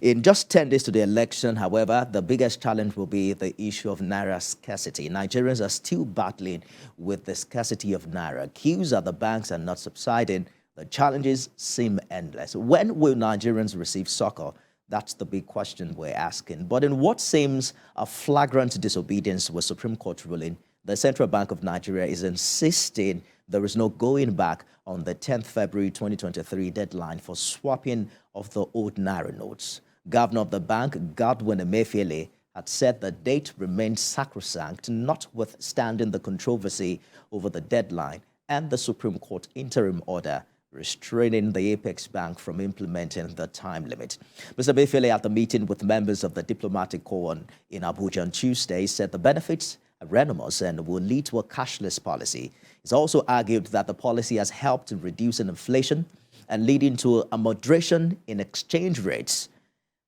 In just 10 days to the election, however, the biggest challenge will be the issue of Naira scarcity. Nigerians are still battling with the scarcity of Naira. Queues at the banks are not subsiding. The challenges seem endless. When will Nigerians receive succor? That's the big question we're asking. But in what seems a flagrant disobedience with Supreme Court ruling, the Central Bank of Nigeria is insisting there is no going back on the 10th February 2023 deadline for swapping of the old Naira notes. Governor of the bank, Godwin Emefiele, had said the date remained sacrosanct, notwithstanding the controversy over the deadline and the Supreme Court interim order restraining the Apex Bank from implementing the time limit. Mr. Emefiele, at the meeting with members of the diplomatic corps in Abuja on Tuesday, said the benefits are enormous and will lead to a cashless policy. He's also argued that the policy has helped in reducing inflation and leading to a moderation in exchange rates.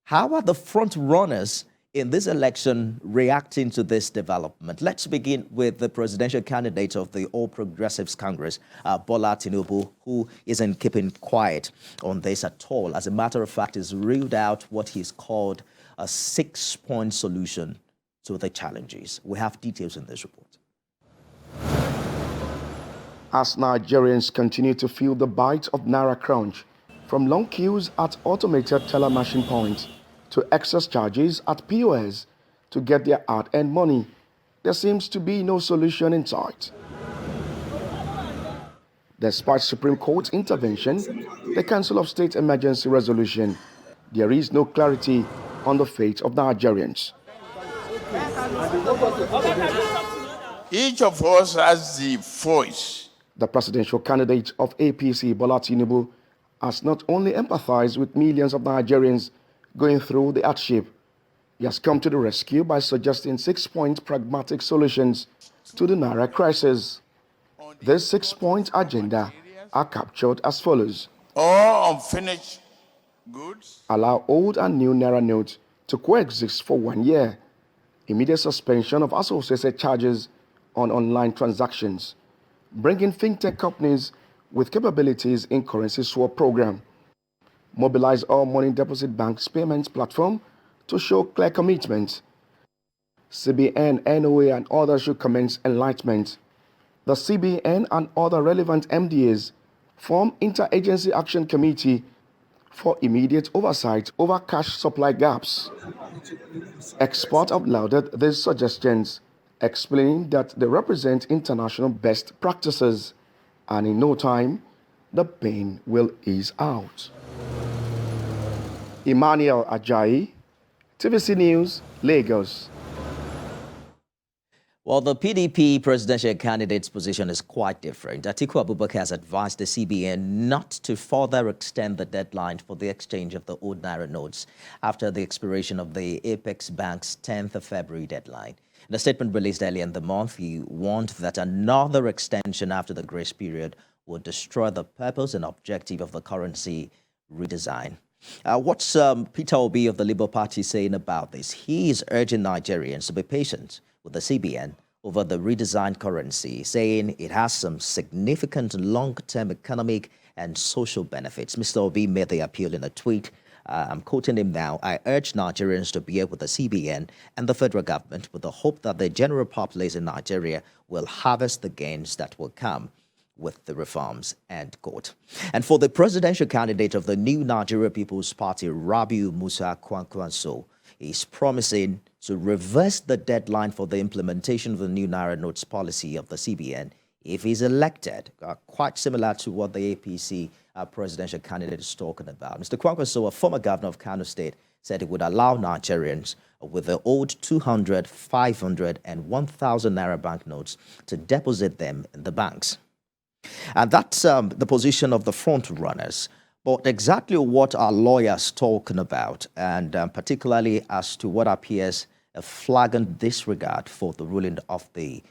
How are the front runners in this election reacting to this development? Let's begin with the presidential candidate of the All Progressives Congress, Bola Tinubu, who isn't keeping quiet on this at all. As a matter of fact, he's ruled out what he's called a 6-point solution to the challenges. We have details in this report. As Nigerians continue to feel the bite of Naira crunch, from long queues at automated teller machine points to excess charges at POS to get their hard-earned money, there seems to be no solution in sight. Despite Supreme Court intervention, the Council of State Emergency Resolution, there is no clarity on the fate of Nigerians. Each of us has the voice. The presidential candidate of APC, Bola Tinubu, has not only empathized with millions of Nigerians going through the hardship, he has come to the rescue by suggesting 6-point pragmatic solutions to the Naira crisis. This 6-point agenda are captured as follows. All unfinished goods. Allow old and new Naira notes to coexist for 1 year. Immediate suspension of associated charges on online transactions. Bringing fintech companies with capabilities in currency swap program. Mobilize all money deposit banks payments platform to show clear commitment. CBN, NOA and others should commence enlightenment. The CBN and other relevant MDAs form Interagency Action Committee for immediate oversight over cash supply gaps. Experts have lauded these suggestions, explaining that they represent international best practices, and in no time, the pain will ease out. Emmanuel Ajayi, TVC News, Lagos. Well, the PDP presidential candidate's position is quite different. Atiku Abubakar has advised the CBN not to further extend the deadline for the exchange of the old Naira notes after the expiration of the Apex Bank's 10th of February deadline. In a statement released earlier in the month, he warned that another extension after the grace period would destroy the purpose and objective of the currency redesign. What's Peter Obi of the Labour Party saying about this? He is urging Nigerians to be patient with the CBN over the redesigned currency, saying it has some significant long-term economic and social benefits. Mr. Obi made the appeal in a tweet. I'm quoting him now. I urge Nigerians to bear with the CBN and the federal government with the hope that the general populace in Nigeria will harvest the gains that will come with the reforms, end quote. And for the presidential candidate of the new Nigeria People's Party, Rabiu Musa Kwankwaso, is promising to reverse the deadline for the implementation of the new Naira notes policy of the CBN if he's elected, quite similar to what the APC presidential candidate is talking about. Mr. Kwankwaso, a former governor of Kano State, said it would allow Nigerians with the old 200, 500, and 1,000 Naira banknotes to deposit them in the banks. And that's the position of the front runners. But exactly what are lawyers talking about, and particularly as to what appears a flagrant disregard for the ruling of the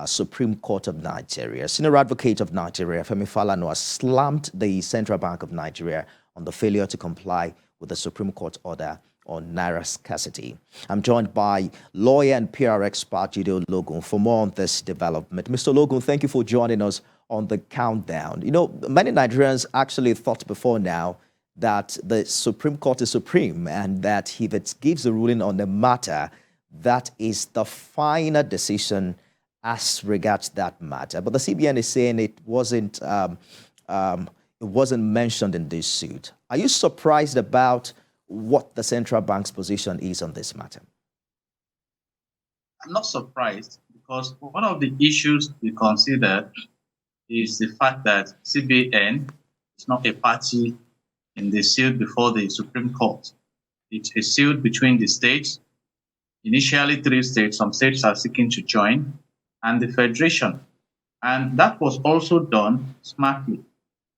Supreme Court of Nigeria. Senior Advocate of Nigeria, Femi Falana, has slammed the Central Bank of Nigeria on the failure to comply with the Supreme Court order on Naira scarcity. I'm joined by lawyer and PR expert Jide Ologun for more on this development. Mr. Ologun, thank you for joining us on the countdown. You know, many Nigerians actually thought before now that the Supreme Court is supreme and that if it gives a ruling on the matter, that is the final decision as regards that matter. But the CBN is saying it wasn't mentioned in this suit. Are you surprised about what the central bank's position is on this matter? I'm not surprised because one of the issues we consider is the fact that CBN is not a party in the suit before the Supreme Court. It's a suit between the states, initially 3 states, some states are seeking to join, and the Federation. And that was also done smartly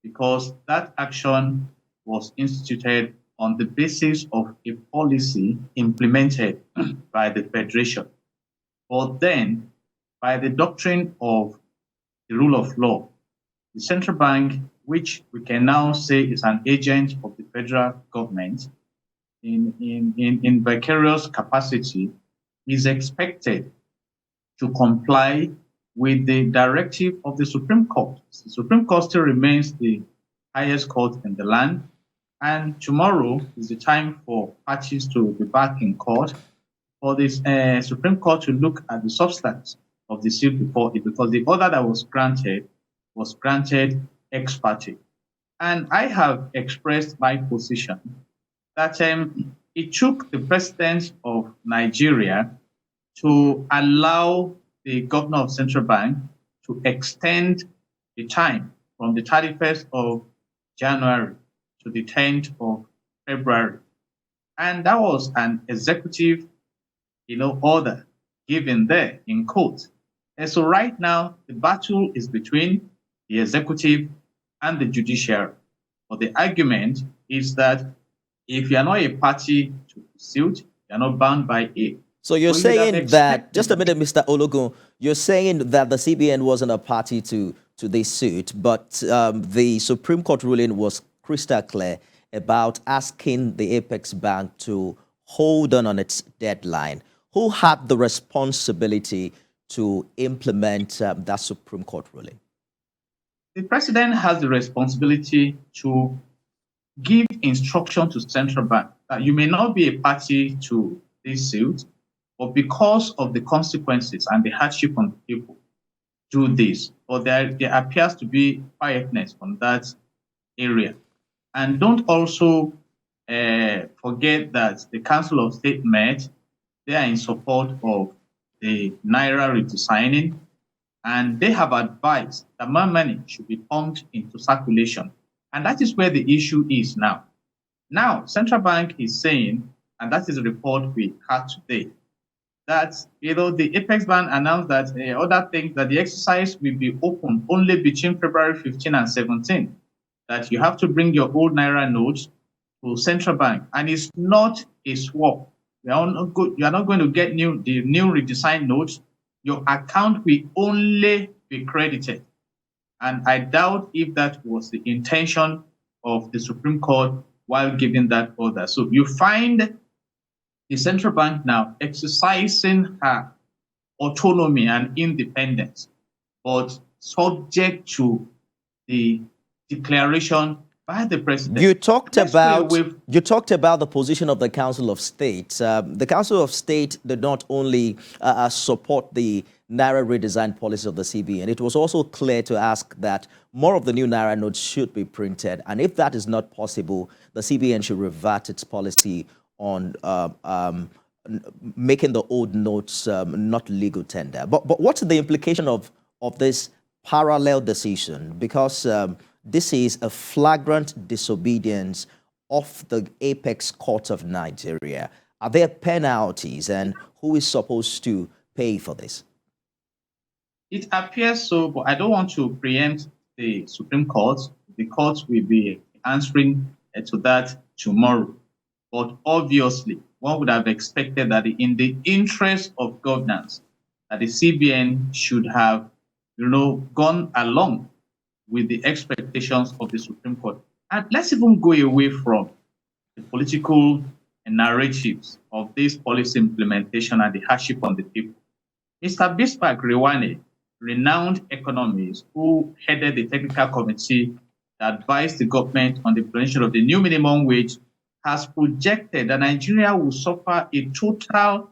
because that action was instituted on the basis of a policy implemented by the Federation. But then, by the doctrine of the rule of law, the central bank, which we can now say is an agent of the federal government in vicarious capacity, is expected to comply with the directive of the Supreme Court. The Supreme Court still remains the highest court in the land, and tomorrow is the time for parties to be back in court for this Supreme Court to look at the substance of the suit before it, because the order that was granted ex parte. And I have expressed my position that it took the president of Nigeria to allow the governor of central bank to extend the time from the 31st of January to the 10th of February. And that was an executive order given there in court. And so right now, the battle is between the executive and the judiciary. But the argument is that if you are not a party to the suit, you are not bound by it. So you're saying that, just a minute, Mr. Ologun, you're saying that the CBN wasn't a party to this suit, but the Supreme Court ruling was crystal clear about asking the Apex Bank to hold on its deadline. Who had the responsibility to implement that Supreme Court ruling? The president has the responsibility to give instruction to central bank that you may not be a party to this suit, but because of the consequences and the hardship on the people, do this. Or there appears to be quietness on that area. And don't also forget that the Council of State met. They are in support of the Naira redesigning, and they have advised that more money should be pumped into circulation. And that is where the issue is now. Now, central bank is saying, and that is a report we had today, that the Apex Bank announced that other things, that the exercise will be open only between February 15 and 17, that you have to bring your old Naira notes to central bank, and it's not a swap. You are not going to get the new redesigned notes. Your account will only be credited. And I doubt if that was the intention of the Supreme Court while giving that order. So you find the central bank now exercising her autonomy and independence, but subject to the declaration by the president. You talked about the position of the Council of State. The Council of State did not only support the Naira redesign policy of the CBN. It was also clear to ask that more of the new Naira notes should be printed. And if that is not possible, the CBN should revert its policy on making the old notes not legal tender. But what's the implication of this parallel decision? Because this is a flagrant disobedience of the Apex Court of Nigeria. Are there penalties, and who is supposed to pay for this? It appears so, but I don't want to preempt the Supreme Court. The court will be answering to that tomorrow. But obviously, one would have expected that in the interest of governance, that the CBN should have, gone along with the expectations of the Supreme Court. And let's even go away from the political narratives of this policy implementation and the hardship on the people. Mr. Bismarck Rewane, renowned economist who headed the technical committee that advised the government on the implementation of the new minimum wage has projected that Nigeria will suffer a total,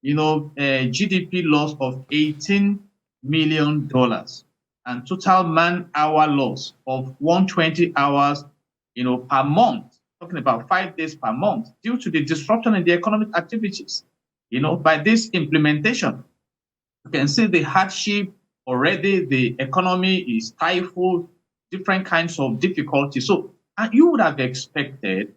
GDP loss of $18 million and total man-hour loss of 120 hours, per month, talking about 5 days per month, due to the disruption in the economic activities. By this implementation, you can see the hardship already. The economy is stifled, different kinds of difficulties. So, and you would have expected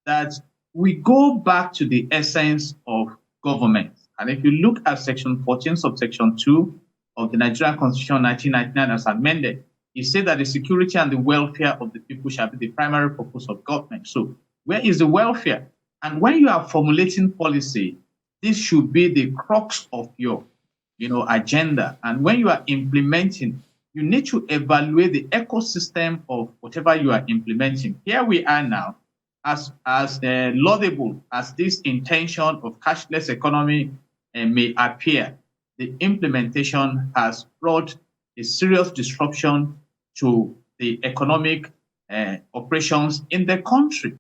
that we go back to the essence of government. And if you look at Section 14, subsection 2 of the Nigerian Constitution 1999 as amended, it said that the security and the welfare of the people shall be the primary purpose of government. So where is the welfare? And when you are formulating policy, this should be the crux of your agenda. And when you are implementing, you need to evaluate the ecosystem of whatever you are implementing. Here we are now, as laudable as this intention of cashless economy may appear, the implementation has brought a serious disruption to the economic operations in the country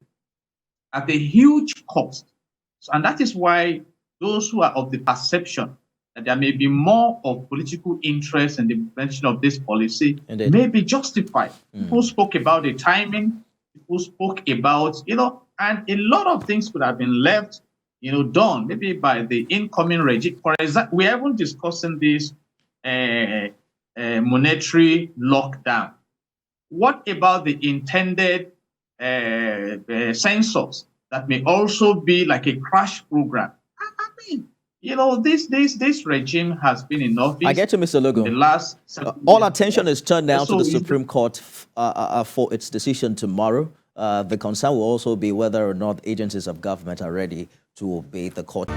at a huge cost. And that is why those who are of the perception that there may be more of political interest in the implementation of this policy may be justified. People spoke about the timing, people spoke about, and a lot of things could have been left, done maybe by the incoming regime. For example, we are even discussing this monetary lockdown. What about the intended census that may also be like a crash program? I mean, this regime has been in office. I get to Mr. Logo. The last all attention is turned now to the Supreme Court for its decision tomorrow. The concern will also be whether or not agencies of government are ready to obey the court.